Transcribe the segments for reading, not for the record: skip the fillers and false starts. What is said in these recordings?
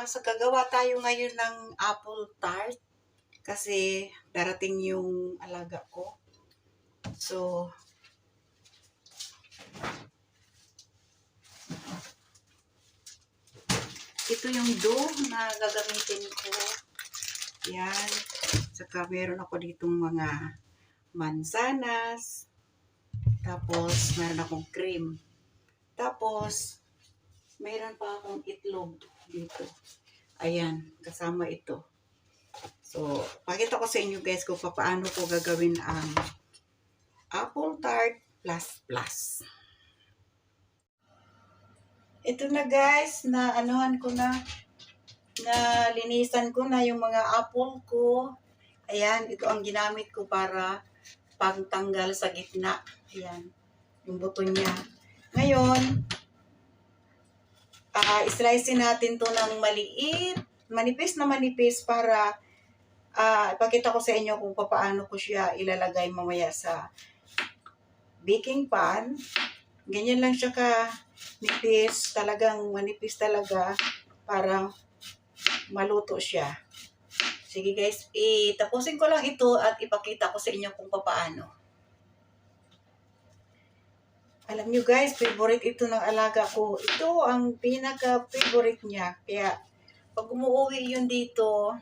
So gagawa tayo ngayon ng apple tart kasi darating yung alaga ko. So ito yung dough na gagamitin ko. Yan. Saka meron ako ditong mga mansanas. Tapos meron akong cream. Tapos meron pa akong itlog dito. Ayan, kasama ito. So, pakita ko sa inyo guys kung paano ko gagawin ang apple tart plus. Ito na guys, na anuhan ko na linisan ko na yung mga apple ko. Ayan, ito ang ginamit ko para pagtanggal sa gitna. Ayan, yung buto niya. Ngayon, slice natin to ng maliit, manipis na manipis para ipakita ko sa inyo kung paano ko siya ilalagay mamaya sa baking pan. Ganyan lang siya ka nipis, talagang manipis talaga para maluto siya. Sige guys, tapusin ko lang ito at ipakita ko sa inyo kung paano. Alam nyo guys, favorite ito ng alaga ko. Ito ang pinaka-favorite niya. Kaya, pag umuwi yun dito,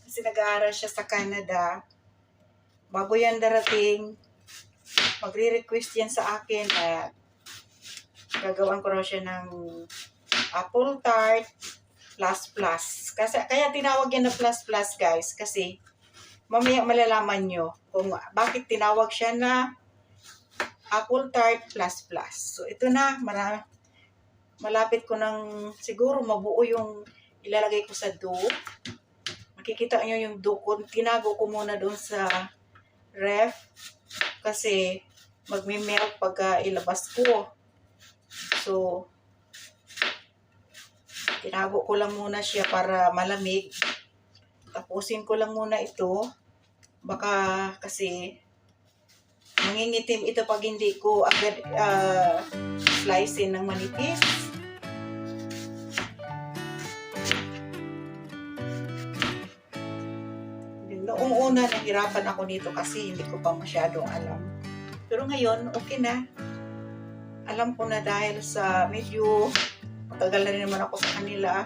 kasi nag-aaral siya sa Canada, bago yan darating, magre-request yan sa akin at gagawan ko raw siya ng apple tart plus. Kaya tinawag yan na plus guys, kasi mamaya malalaman nyo kung bakit tinawag siya na apple tart plus. So, ito na. Malapit ko ng siguro mabuo yung ilalagay ko sa dough. Makikita nyo yung dough ko. Tinago ko muna doon sa ref kasi magme-melt pagka ilabas ko. So, tinago ko lang muna siya para malamig. Tapusin ko lang muna ito. Baka kasi mangingitim ito pag hindi ko agad slice ng manipis. Noong una, nahirapan ako nito kasi hindi ko pa masyadong alam. Pero ngayon, okay na. Alam ko na dahil sa medyo matagal na rin naman ako sa kanila.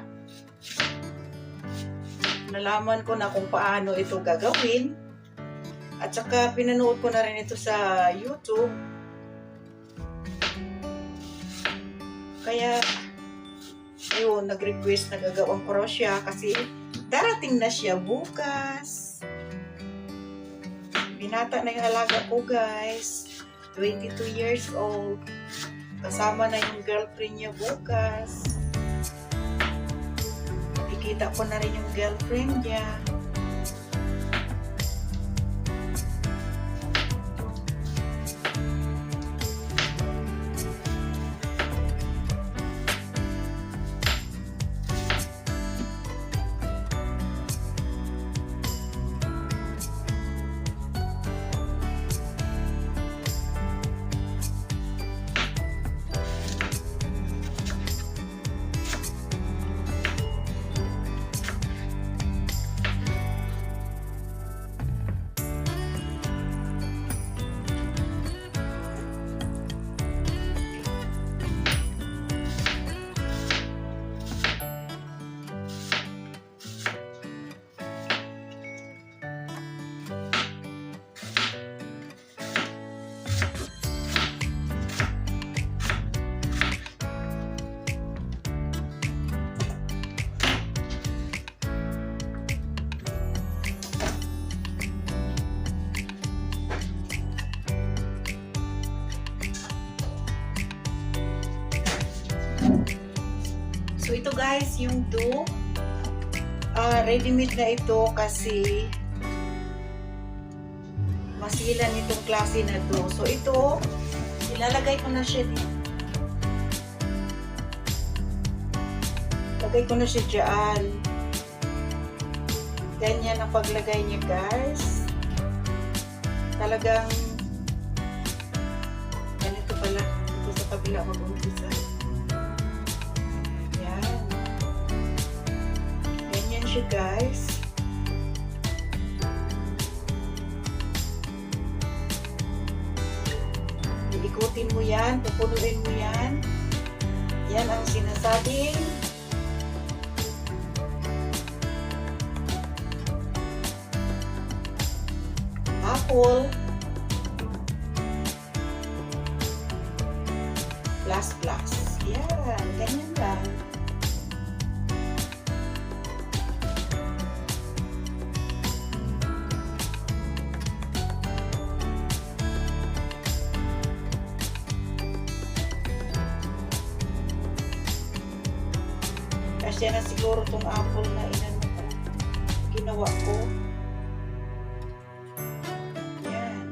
Nalaman ko na kung paano ito gagawin. At saka pinanood ko na rin ito sa YouTube. Kaya, ayun, nag-request na gagawin ko raw siya kasi darating na siya bukas. Binata na yung alaga ko guys. 22 years old. Kasama na yung girlfriend niya bukas. Ikita ko na rin yung girlfriend niya. So ito guys, yung dough, ready-made na ito kasi masilan itong klase na dough. So ito, ilalagay ko na siya dito. Lagay ko na siya dyan. Ganyan ang paglagay niya guys. Talagang ganito pala. Ito sa kabila mag-umpisa. siya, guys. Iikutin mo yan, pupunuin mo yan. Yan ang sinasabing apple plus plus. Yan, ganyan lang. Kasi na siguro tong apple na ginawa ko. Yan.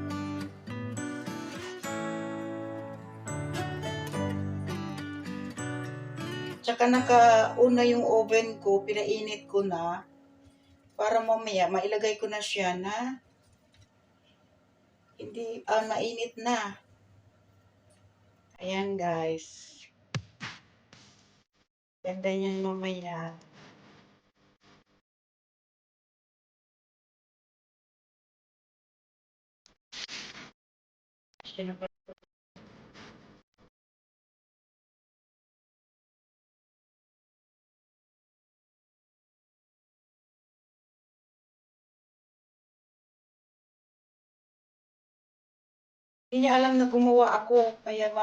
Tsaka nakauna yung oven ko, pinainit ko na para mamaya mailagay ko na siya na hindi mainit na. Ayan, guys. Ganda niyan mamaya. Hindi niya alam na gumawa ako. Kaya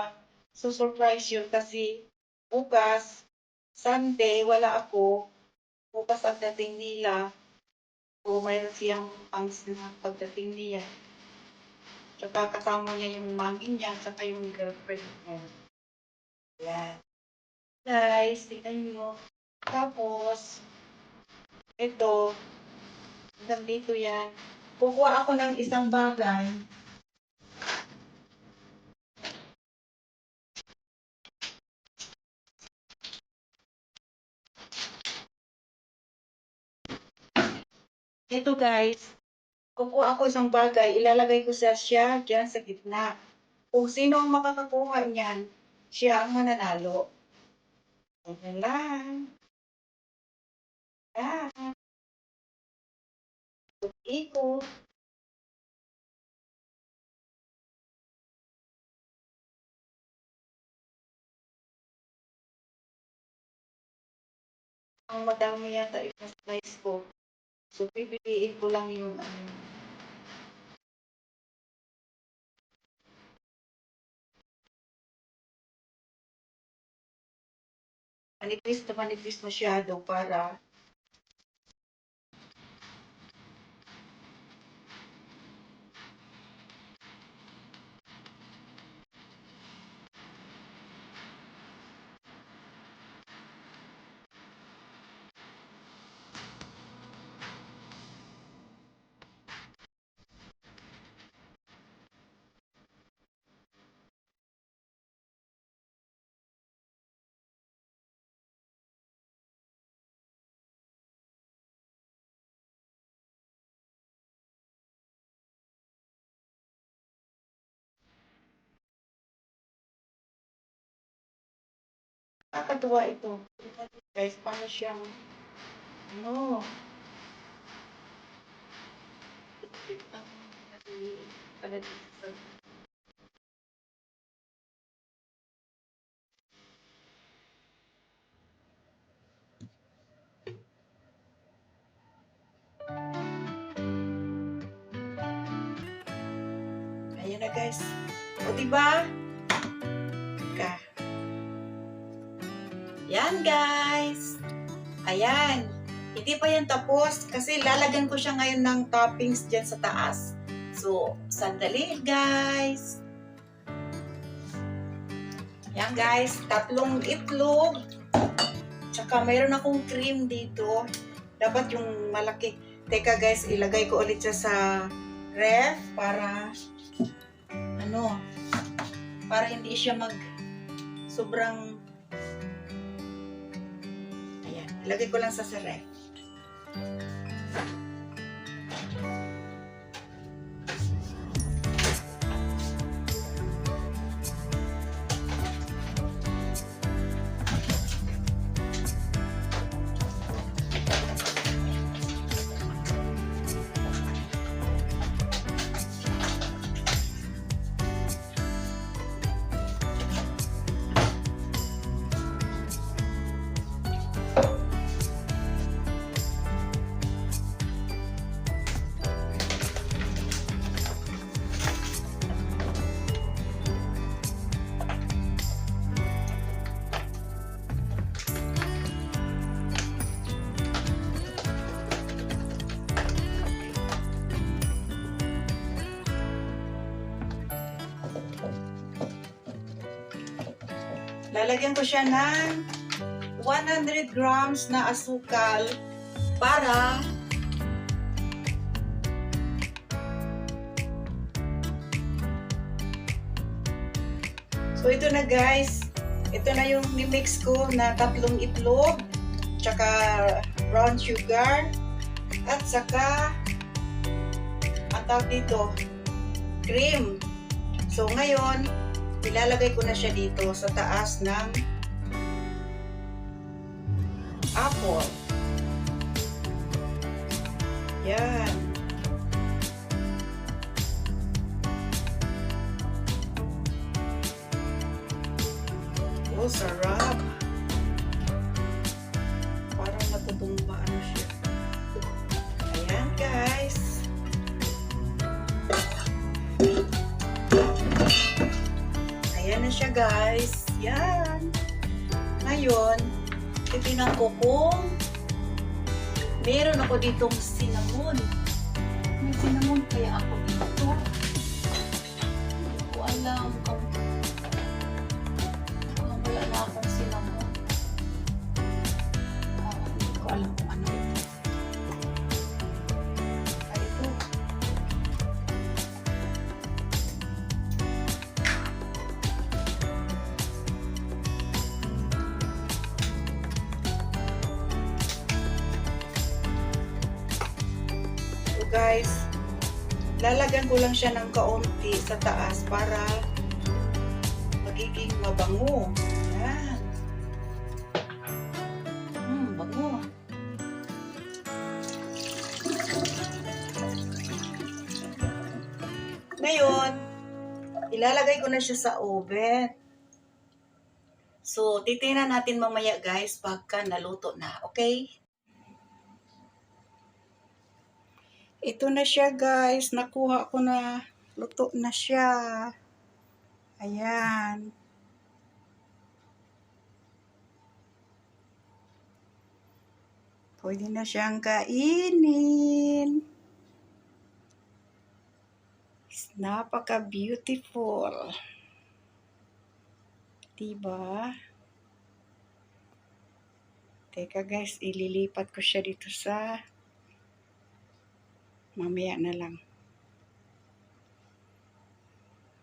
susurprise yun kasi bukas, Sunday, wala ako. Bukas ang dating nila. O mayroon siyang pangis na pagdating niya. Tsaka kasama niya yung mami niya, tsaka yung girlfriend niya. Yan. Guys, tignan nyo. Tapos, ito, dito yan. Kukuha ako ng isang bagay. Ito guys, kukuha ako isang bagay, ilalagay ko siya dyan sa gitna. Kung sino ang makakakuha niyan, siya ang mananalo. Ganyan lang. Yan. Ikot. Ang madami yata yung slice ko. So, pipiliin ko lang yung manipis masyado para kakatuwa ito. Guys, paano siyang ano? Ayan na guys. O diba? Yan guys. Ayan. Hindi pa yan tapos kasi lalagyan ko siya ngayon ng toppings dyan sa taas. So, sandali guys. Yan guys. 3 itlog. Tsaka mayroon akong cream dito. Dapat yung malaki. Teka guys, ilagay ko ulit siya sa ref para para hindi siya sobrang ayan, ilagay ko lang sa ref. Lalagyan ko siya ng 100 grams na asukal para so ito na guys, ito na yung ni-mix ko na 3 itlog, tsaka brown sugar, at saka ang tawag dito, cream. So ngayon, ilalagay ko na siya dito sa taas ng apple. Yan. Oh, sarap. Parang natutumba ano siya. Ayan, guys. Ayan na siya, guys. Yan. Ngayon, titignan ko kung meron ako ditong cinnamon. May cinnamon kaya ako dito. Hindi ko alam kung wala na akong cinnamon. Hindi ko alam kung ano ito. Ay, ito. So guys, lalagyan ko lang siya ng kaunti sa taas para magiging mabango. Yan. Bango. Ngayon, ilalagay ko na siya sa oven. So, titingnan natin mamaya guys pagka naluto na. Okay? Ito na siya guys. Nakuha ko na. Luto na siya. Ayan. Pwede na siyang kainin. Napaka-beautiful. Diba? Teka guys, ililipat ko siya dito sa mamaya na lang.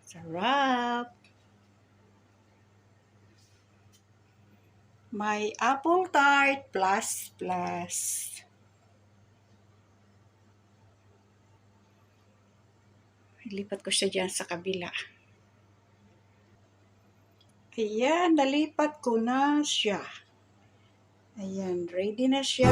Sarap! May apple tart plus. Ilipat ko siya dyan sa kabila. Ayan, nalipat ko na siya. Ayan, ready na siya.